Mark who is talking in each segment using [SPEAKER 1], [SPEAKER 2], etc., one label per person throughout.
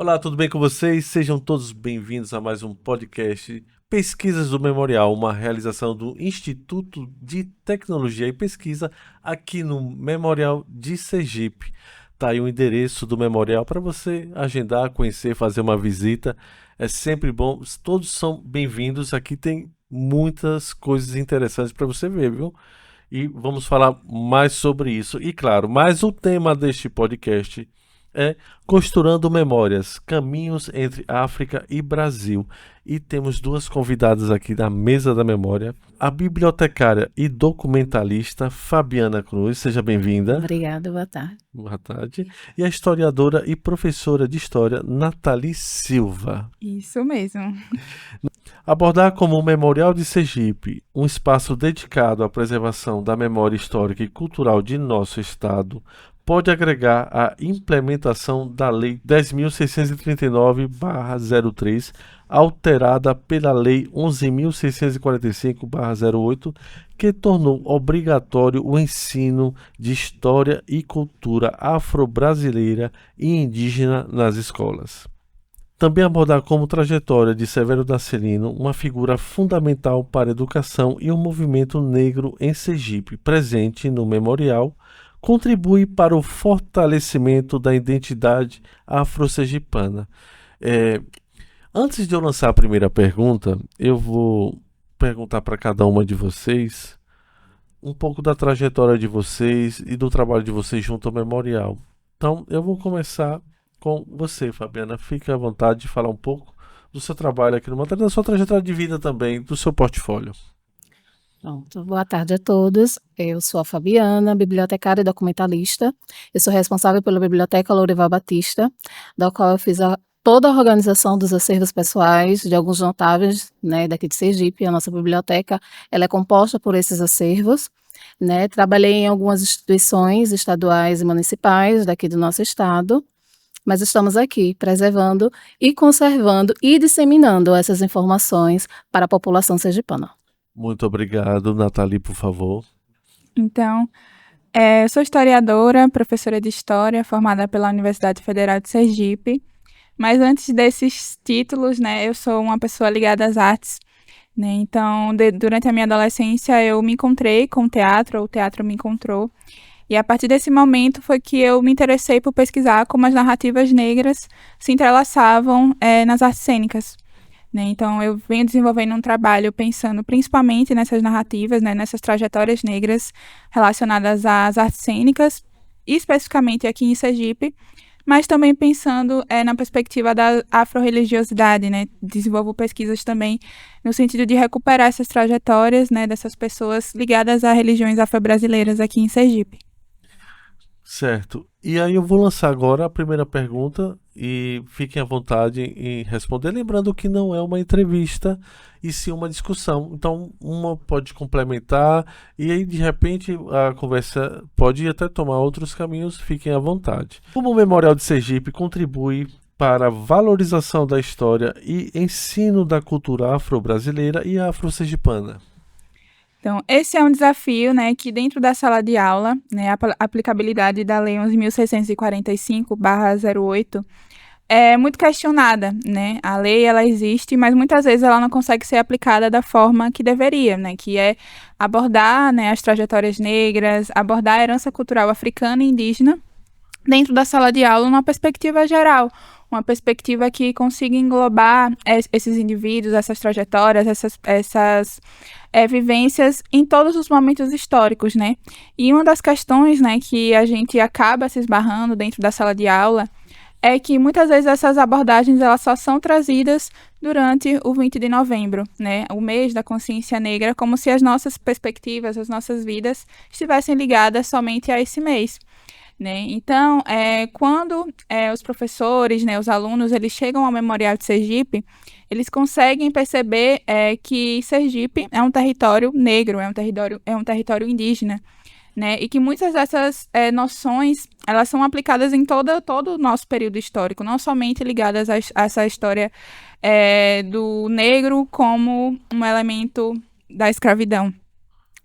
[SPEAKER 1] Olá, tudo bem com vocês? Sejam todos bem-vindos a mais um podcast Pesquisas do Memorial, uma realização do Instituto de Tecnologia e Pesquisa aqui no Memorial de Sergipe. Tá aí o endereço do Memorial para você agendar, conhecer, fazer uma visita. É sempre bom, todos são bem-vindos. Aqui tem muitas coisas interessantes para você ver, viu? E vamos falar mais sobre isso. E claro, mais o tema deste podcast é Costurando Memórias, Caminhos entre África e Brasil. E temos duas convidadas aqui na mesa da memória, a bibliotecária e documentalista Fabiana Cruz, seja bem-vinda.
[SPEAKER 2] Obrigada, boa tarde.
[SPEAKER 1] Boa tarde. E a historiadora e professora de história Nathalie Silva.
[SPEAKER 3] Isso mesmo.
[SPEAKER 1] Abordar como o Memorial de Sergipe, um espaço dedicado à preservação da memória histórica e cultural de nosso estado, pode agregar à implementação da Lei 10.639/03, alterada pela Lei 11.645/08, que tornou obrigatório o ensino de história e cultura afro-brasileira e indígena nas escolas. Também abordar como trajetória de Severo da Celino, uma figura fundamental para a educação e o movimento negro em Sergipe, presente no memorial, contribui para o fortalecimento da identidade afro-sergipana. Antes de eu lançar a primeira pergunta, eu vou perguntar para cada uma de vocês um pouco da trajetória de vocês e do trabalho de vocês junto ao memorial. Então, eu vou começar com você, Fabiana. Fique à vontade de falar um pouco do seu trabalho aqui no Matéria, da sua trajetória de vida também, do seu portfólio.
[SPEAKER 2] Pronto, boa tarde a todos. Eu sou a Fabiana, bibliotecária e documentalista. Eu sou responsável pela Biblioteca Lourival Batista, da qual eu fiz toda a organização dos acervos pessoais de alguns notáveis, né, daqui de Sergipe. A nossa biblioteca, ela é composta por esses acervos, né? Trabalhei em algumas instituições estaduais e municipais daqui do nosso estado, mas estamos aqui preservando e conservando e disseminando essas informações para a população sergipana.
[SPEAKER 1] Muito obrigado. Nathalie, por favor.
[SPEAKER 3] Então, eu sou historiadora, professora de História, formada pela Universidade Federal de Sergipe. Mas antes desses títulos, né, eu sou uma pessoa ligada às artes, né? Então, durante a minha adolescência, eu me encontrei com o teatro me encontrou. E a partir desse momento foi que eu me interessei por pesquisar como as narrativas negras se entrelaçavam nas artes cênicas, né? Então, eu venho desenvolvendo um trabalho pensando principalmente nessas narrativas, né, nessas trajetórias negras relacionadas às artes cênicas, especificamente aqui em Sergipe, mas também pensando na perspectiva da afro-religiosidade, né? Desenvolvo pesquisas também no sentido de recuperar essas trajetórias, né, dessas pessoas ligadas a religiões afro-brasileiras aqui em Sergipe.
[SPEAKER 1] Certo. E aí eu vou lançar agora a primeira pergunta e fiquem à vontade em responder. Lembrando que não é uma entrevista e sim uma discussão. Então, uma pode complementar e aí, de repente, a conversa pode até tomar outros caminhos. Fiquem à vontade. Como o Memorial de Sergipe contribui para a valorização da história e ensino da cultura afro-brasileira e afro-sergipana?
[SPEAKER 3] Então, esse é um desafio, né, que dentro da sala de aula, né, a aplicabilidade da Lei 11.645/08 é muito questionada, né? A lei, ela existe, mas muitas vezes ela não consegue ser aplicada da forma que deveria, né? Que é abordar, né, as trajetórias negras, abordar a herança cultural africana e indígena dentro da sala de aula numa perspectiva geral, uma perspectiva que consiga englobar esses indivíduos, essas trajetórias, essas vivências em todos os momentos históricos, né? E uma das questões, né, que a gente acaba se esbarrando dentro da sala de aula é que muitas vezes essas abordagens elas só são trazidas durante o 20 de novembro, né? O mês da consciência negra, como se as nossas perspectivas, as nossas vidas estivessem ligadas somente a esse mês, né? Então, quando os professores, né, os alunos, eles chegam ao Memorial de Sergipe, eles conseguem perceber que Sergipe é um território negro, é um território indígena, né? E que muitas dessas noções, elas são aplicadas em todo o nosso período histórico, não somente ligadas a essa história do negro como um elemento da escravidão,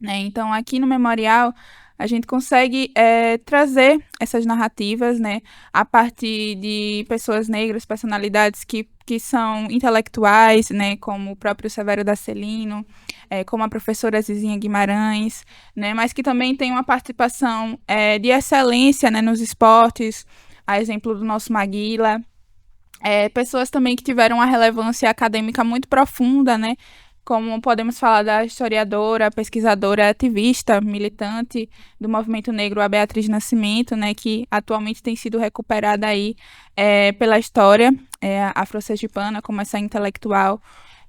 [SPEAKER 3] né? Então, aqui no memorial, a gente consegue trazer essas narrativas, né, a partir de pessoas negras, personalidades que são intelectuais, né, como o próprio Severo da Celino, como a professora Zizinha Guimarães, né, mas que também tem uma participação de excelência, né, nos esportes, a exemplo do nosso Maguila. Pessoas também que tiveram uma relevância acadêmica muito profunda, né, como podemos falar da historiadora, pesquisadora, ativista, militante do movimento negro, a Beatriz Nascimento, né, que atualmente tem sido recuperada aí pela história afro-sergipana como essa intelectual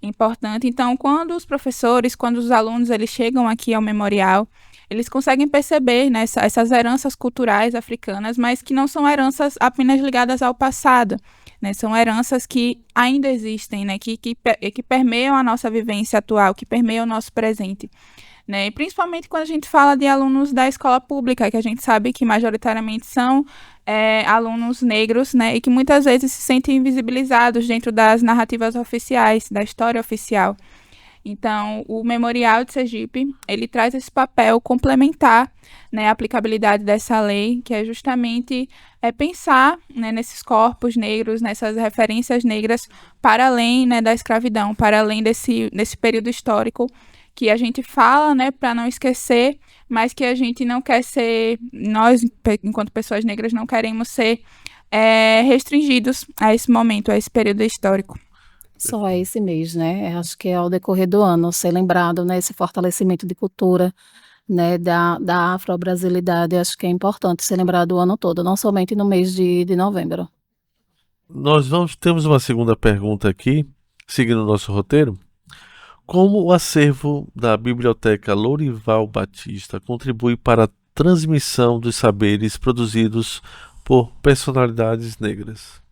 [SPEAKER 3] importante. Então, quando os professores, quando os alunos, eles chegam aqui ao memorial, eles conseguem perceber, né, essas heranças culturais africanas, mas que não são heranças apenas ligadas ao passado, né, são heranças que ainda existem, né, que permeiam a nossa vivência atual, que permeiam o nosso presente. Né, e principalmente quando a gente fala de alunos da escola pública, que a gente sabe que majoritariamente são alunos negros, né, e que muitas vezes se sentem invisibilizados dentro das narrativas oficiais, da história oficial. Então, o Memorial de Sergipe, ele traz esse papel complementar, né, a aplicabilidade dessa lei, que é justamente pensar, né, nesses corpos negros, nessas referências negras, para além, né, da escravidão, para além desse período histórico que a gente fala, né, para não esquecer, mas que a gente não quer ser, nós, enquanto pessoas negras, não queremos ser restringidos a esse momento, a esse período histórico.
[SPEAKER 2] Só é esse mês, né? Acho que é ao decorrer do ano ser lembrado, né? Esse fortalecimento de cultura, né? Da afro-brasilidade. Acho que é importante ser lembrado o ano todo, não somente no mês de novembro.
[SPEAKER 1] Temos uma segunda pergunta aqui, seguindo o nosso roteiro. Como o acervo da Biblioteca Lourival Batista contribui para a transmissão dos saberes produzidos por personalidades negras?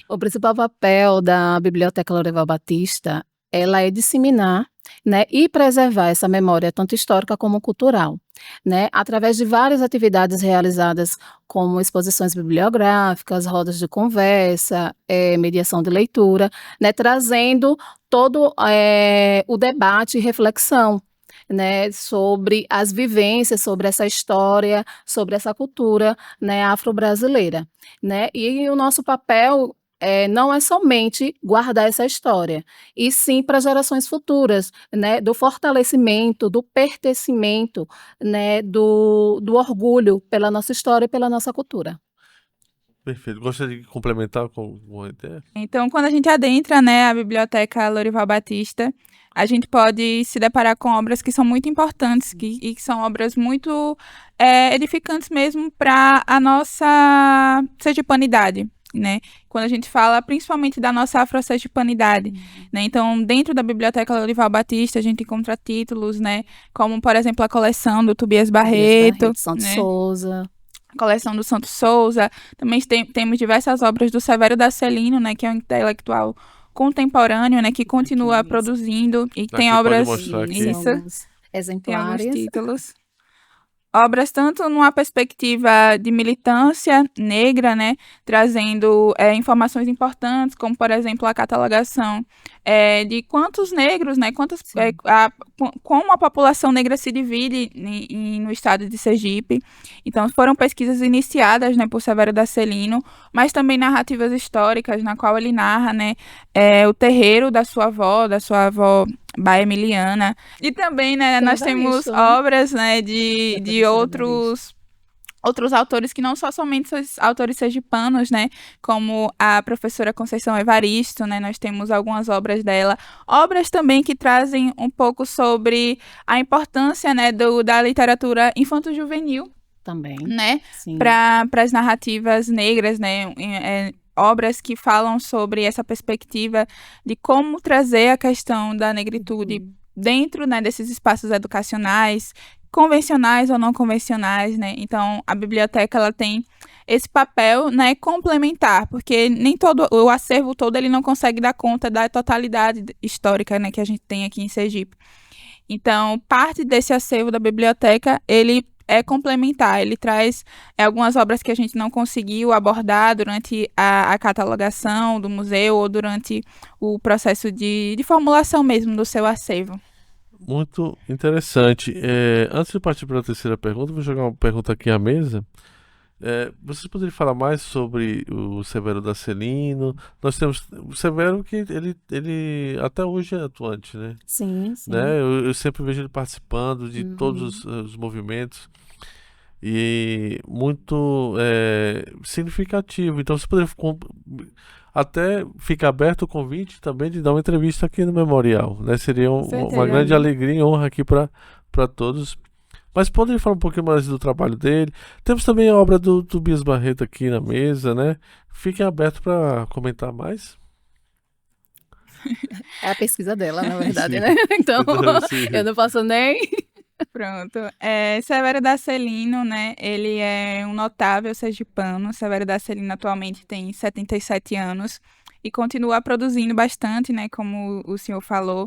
[SPEAKER 2] O principal papel da Biblioteca Lourival Batista, ela é disseminar, né, e preservar essa memória tanto histórica como cultural, né, através de várias atividades realizadas como exposições bibliográficas, rodas de conversa, mediação de leitura, né, trazendo todo o debate e reflexão, né, sobre as vivências, sobre essa história, sobre essa cultura, né, afro-brasileira, né, e o nosso papel não é somente guardar essa história, e sim para gerações futuras, né, do fortalecimento, do pertencimento, né, do orgulho pela nossa história e pela nossa cultura.
[SPEAKER 1] Perfeito. Gostaria de complementar com alguma ideia?
[SPEAKER 3] Então, quando a gente adentra, né, a Biblioteca Lourival Batista, a gente pode se deparar com obras que são muito importantes e que são obras muito edificantes mesmo para a nossa sergipanidade, né? Quando a gente fala principalmente da nossa afro-sergipanidade, né? Então, dentro da Biblioteca Lourival Batista, a gente encontra títulos, né? Como, por exemplo, a coleção do Tobias Barreto,
[SPEAKER 2] Santos
[SPEAKER 3] né?
[SPEAKER 2] Souza.
[SPEAKER 3] Coleção do Santos Souza. Também temos diversas obras do Severo da Celino, né? Que é um intelectual contemporâneo, né? Que continua produzindo e tem
[SPEAKER 1] Aqui
[SPEAKER 3] obras...
[SPEAKER 1] pode mostrar aqui.
[SPEAKER 3] Isso, tem alguns
[SPEAKER 2] Exemplares.
[SPEAKER 3] títulos. Obras tanto numa perspectiva de militância negra, né, trazendo informações importantes, como, por exemplo, a catalogação de quantos negros, né, como a população negra se divide no estado de Sergipe. Então, foram pesquisas iniciadas, né, por Severo da Celino, mas também narrativas históricas, na qual ele narra, né, o terreiro da sua avó Baia Emiliana. E também, né, nós temos
[SPEAKER 2] isso, né?
[SPEAKER 3] obras, né, de outros autores que não só somente são autores sergipanos, né, como a professora Conceição Evaristo, né, nós temos algumas obras dela, obras também que trazem um pouco sobre a importância, né, da literatura infanto-juvenil,
[SPEAKER 2] Também.
[SPEAKER 3] né,
[SPEAKER 2] Sim.
[SPEAKER 3] para as narrativas negras, né, obras que falam sobre essa perspectiva de como trazer a questão da negritude dentro, né, desses espaços educacionais, convencionais ou não convencionais, né? Então, a biblioteca, ela tem esse papel, né, complementar, porque nem todo o acervo todo ele não consegue dar conta da totalidade histórica, né, que a gente tem aqui em Sergipe. Então, parte desse acervo da biblioteca, ele é complementar, ele traz algumas obras que a gente não conseguiu abordar durante a catalogação do museu ou durante o processo de formulação mesmo do seu acervo.
[SPEAKER 1] Muito interessante. Antes de partir para a terceira pergunta, vou jogar uma pergunta aqui à mesa. Vocês poderiam falar mais sobre o Severo Dacelino? Nós temos o Severo que ele até hoje é atuante, né?
[SPEAKER 2] Sim, sim.
[SPEAKER 1] Eu sempre vejo ele participando de todos
[SPEAKER 2] Uhum.
[SPEAKER 1] os movimentos e muito significativo. Então você poderia até ficar aberto o convite também de dar uma entrevista aqui no Memorial, né? Seria
[SPEAKER 3] Com
[SPEAKER 1] uma
[SPEAKER 3] certeza.
[SPEAKER 1] grande alegria e honra aqui para todos. Mas poderia falar um pouquinho mais do trabalho dele. Temos também a obra do Tobias Barreto aqui na mesa, né? Fiquem abertos para comentar mais.
[SPEAKER 2] É a pesquisa dela, na verdade,
[SPEAKER 1] Sim,
[SPEAKER 2] né? Então,
[SPEAKER 1] então, sim.
[SPEAKER 2] eu não posso nem.
[SPEAKER 3] Pronto. Severo Dacelino, né? Ele é um notável sergipano. Severo Dacelino atualmente tem 77 anos e continua produzindo bastante, né? Como o senhor falou.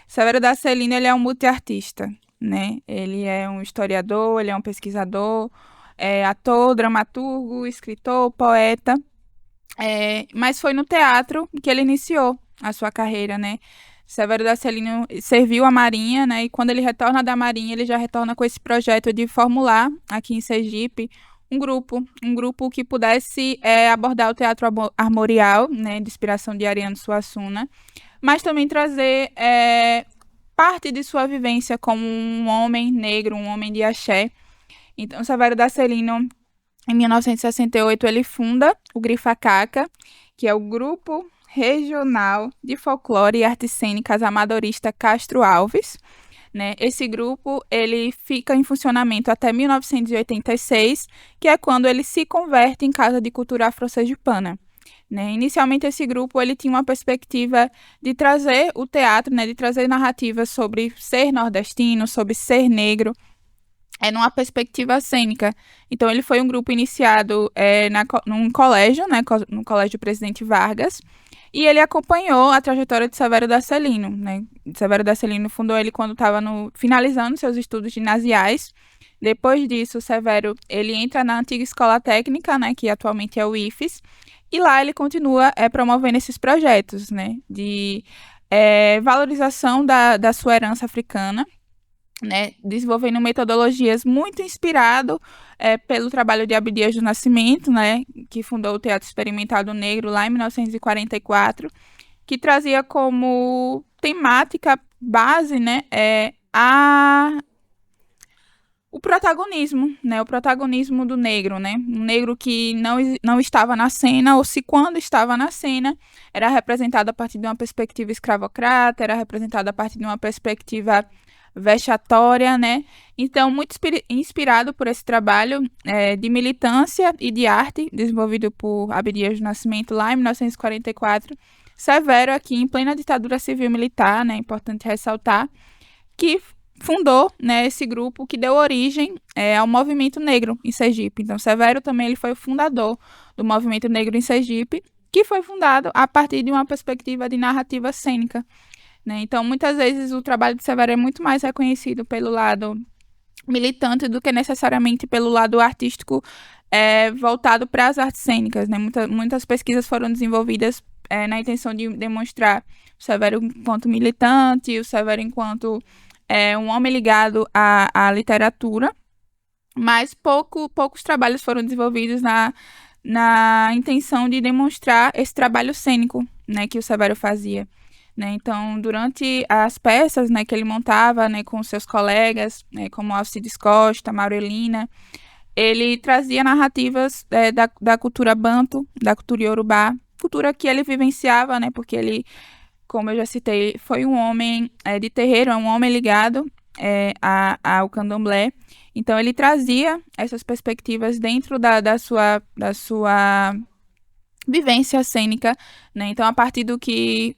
[SPEAKER 3] Severo Dacelino, ele é um multiartista, né? Ele é um historiador, ele é um pesquisador, ator, dramaturgo, escritor, poeta. Mas foi no teatro que ele iniciou a sua carreira, né? Severo Dacelino serviu a Marinha, né? E quando ele retorna da Marinha, ele já retorna com esse projeto de formular aqui em Sergipe um grupo que pudesse abordar o teatro armorial, né? De inspiração de Ariano Suassuna, mas também trazer parte de sua vivência como um homem negro, um homem de axé. Então, Severo Dacelino, em 1968, ele funda o Grifacaca, que é o Grupo Regional de Folclore e Artes Cênicas Amadorista Castro Alves, né? Esse grupo ele fica em funcionamento até 1986, que é quando ele se converte em Casa de Cultura Afro-Sergipana. Né? Inicialmente, esse grupo ele tinha uma perspectiva de trazer o teatro, né? De trazer narrativas sobre ser nordestino, sobre ser negro, numa perspectiva cênica. Então, ele foi um grupo iniciado num colégio, né, no Colégio Presidente Vargas, e ele acompanhou a trajetória de Severo Dacelino, né? Severo Dacelino fundou ele quando estava finalizando seus estudos ginasiais. Depois disso, Severo ele entra na antiga escola técnica, né, que atualmente é o IFES, e lá ele continua promovendo esses projetos, né, de valorização da sua herança africana, né, desenvolvendo metodologias muito inspirado pelo trabalho de Abdias do Nascimento, né, que fundou o Teatro Experimental do Negro lá em 1944, que trazia como temática base, né, o protagonismo, né, o protagonismo do negro, né, um negro que não estava na cena, ou se quando estava na cena, era representado a partir de uma perspectiva escravocrata, era representado a partir de uma perspectiva vexatória, né? Então, muito inspirado por esse trabalho de militância e de arte desenvolvido por Abdias do Nascimento lá em 1944, Severo aqui em plena ditadura civil-militar, né? Importante ressaltar, que fundou, né, esse grupo que deu origem ao movimento negro em Sergipe. Então, Severo também ele foi o fundador do movimento negro em Sergipe, que foi fundado a partir de uma perspectiva de narrativa cênica. Né? Então, muitas vezes o trabalho de Severo é muito mais reconhecido pelo lado militante do que necessariamente pelo lado artístico voltado para as artes cênicas. Né? Muitas pesquisas foram desenvolvidas na intenção de demonstrar o Severo enquanto militante, o Severo enquanto um homem ligado à literatura, mas poucos trabalhos foram desenvolvidos na intenção de demonstrar esse trabalho cênico, né, que o Severo fazia. Né? Então, durante as peças, né, que ele montava, né, com seus colegas, né, como Alcides Costa, Maurelina, ele trazia narrativas da cultura banto, da cultura iorubá, cultura que ele vivenciava, né, porque ele, como eu já citei, foi um homem de terreiro, é um homem ligado ao candomblé. Então, ele trazia essas perspectivas dentro da sua vivência cênica, né? Então, a partir do que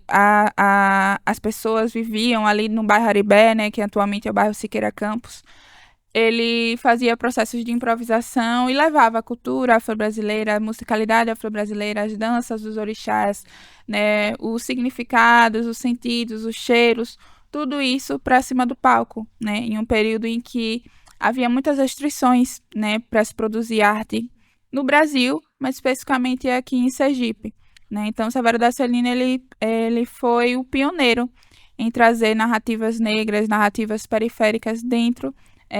[SPEAKER 3] as pessoas viviam ali no bairro Aribé, né, que atualmente é o bairro Siqueira Campos, ele fazia processos de improvisação e levava a cultura afro-brasileira, a musicalidade afro-brasileira, as danças dos orixás, né, os significados, os sentidos, os cheiros, tudo isso para cima do palco, né, em um período em que havia muitas restrições, né, para se produzir arte no Brasil, mas especificamente aqui em Sergipe. Né? Então, Severo Dacelino ele foi o pioneiro em trazer narrativas negras, narrativas periféricas dentro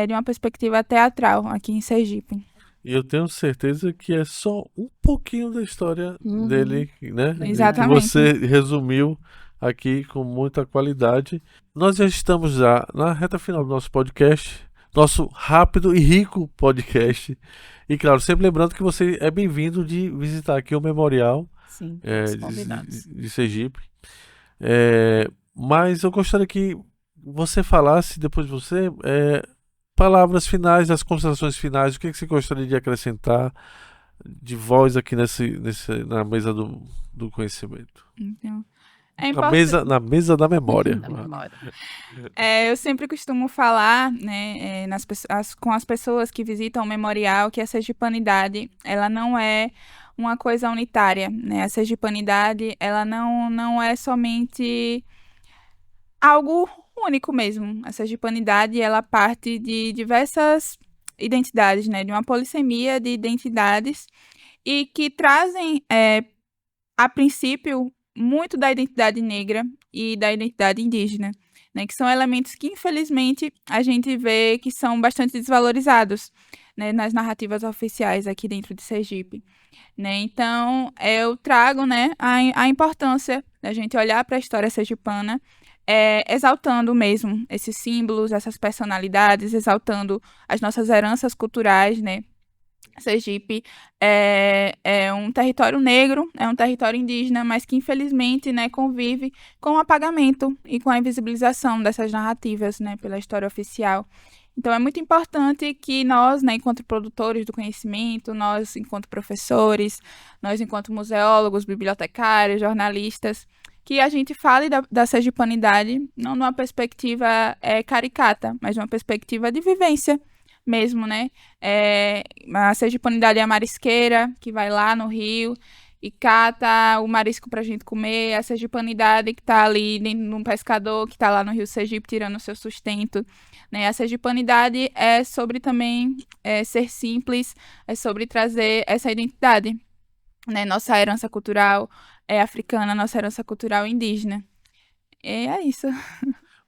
[SPEAKER 3] de uma perspectiva teatral aqui em Sergipe.
[SPEAKER 1] E eu tenho certeza que é só um pouquinho da história dele, né?
[SPEAKER 3] Exatamente.
[SPEAKER 1] Que você resumiu aqui com muita qualidade. Nós já estamos já na reta final do nosso podcast, nosso rápido e rico podcast. E claro, sempre lembrando que você é bem-vindo de visitar aqui o Memorial
[SPEAKER 2] Sim,
[SPEAKER 1] de Sergipe. Mas eu gostaria que você falasse, depois de você, palavras finais, as considerações finais, o que você gostaria de acrescentar de voz aqui na mesa do conhecimento.
[SPEAKER 3] Então,
[SPEAKER 1] Na mesa da memória.
[SPEAKER 3] Eu sempre costumo falar, né, com as pessoas que visitam o memorial, que a sergipanidade, ela não é uma coisa unitária, né? A sergipanidade, ela não é somente algo único mesmo. A sergipanidade, ela parte de diversas identidades, né? De uma polissemia de identidades e que trazem, a princípio, muito da identidade negra e da identidade indígena, né? Que são elementos que, infelizmente, a gente vê que são bastante desvalorizados, né? Nas narrativas oficiais aqui dentro de Sergipe. Né? Então, eu trago, né, a importância da gente olhar para a história sergipana, exaltando mesmo esses símbolos, essas personalidades, exaltando as nossas heranças culturais, né? Sergipe é um território negro, é um território indígena, mas que infelizmente, né, convive com o apagamento e com a invisibilização dessas narrativas, né, pela história oficial. Então é muito importante que nós, né, enquanto produtores do conhecimento, nós enquanto professores, nós enquanto museólogos, bibliotecários, jornalistas, que a gente fale da sergipanidade não numa perspectiva caricata, mas numa perspectiva de vivência mesmo, né? A sergipanidade é a marisqueira, que vai lá no rio e cata o marisco pra gente comer, a sergipanidade que tá ali dentro de um pescador que tá lá no Rio Sergipe tirando o seu sustento, né? A sergipanidade é sobre também ser simples, é sobre trazer essa identidade, né? Nossa herança cultural africana, nossa herança cultural indígena. E é isso.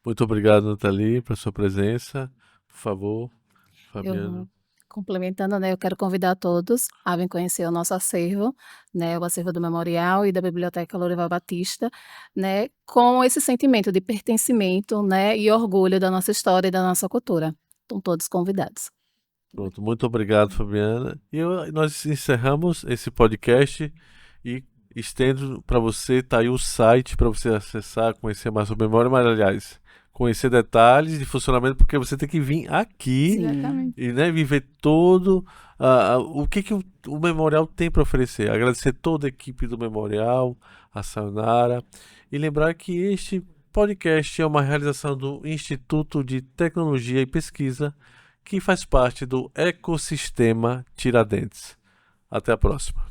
[SPEAKER 1] Muito obrigado, Nathalie, pela sua presença. Por favor, Fabiana.
[SPEAKER 2] Complementando, né, eu quero convidar todos a vir conhecer o nosso acervo, né, o acervo do Memorial e da Biblioteca Lourival Batista, né, com esse sentimento de pertencimento, né, e orgulho da nossa história e da nossa cultura. Estão todos convidados.
[SPEAKER 1] Pronto, muito obrigado, Fabiana. Nós encerramos esse podcast e estendo para você, tá aí o site para você acessar, conhecer mais sobre memória, mas aliás, conhecer detalhes de funcionamento, porque você tem que vir aqui e, né, viver todo o que o Memorial tem para oferecer. Agradecer toda a equipe do Memorial, a Sayonara, e lembrar que este podcast é uma realização do Instituto de Tecnologia e Pesquisa, que faz parte do ecossistema Tiradentes. Até a próxima.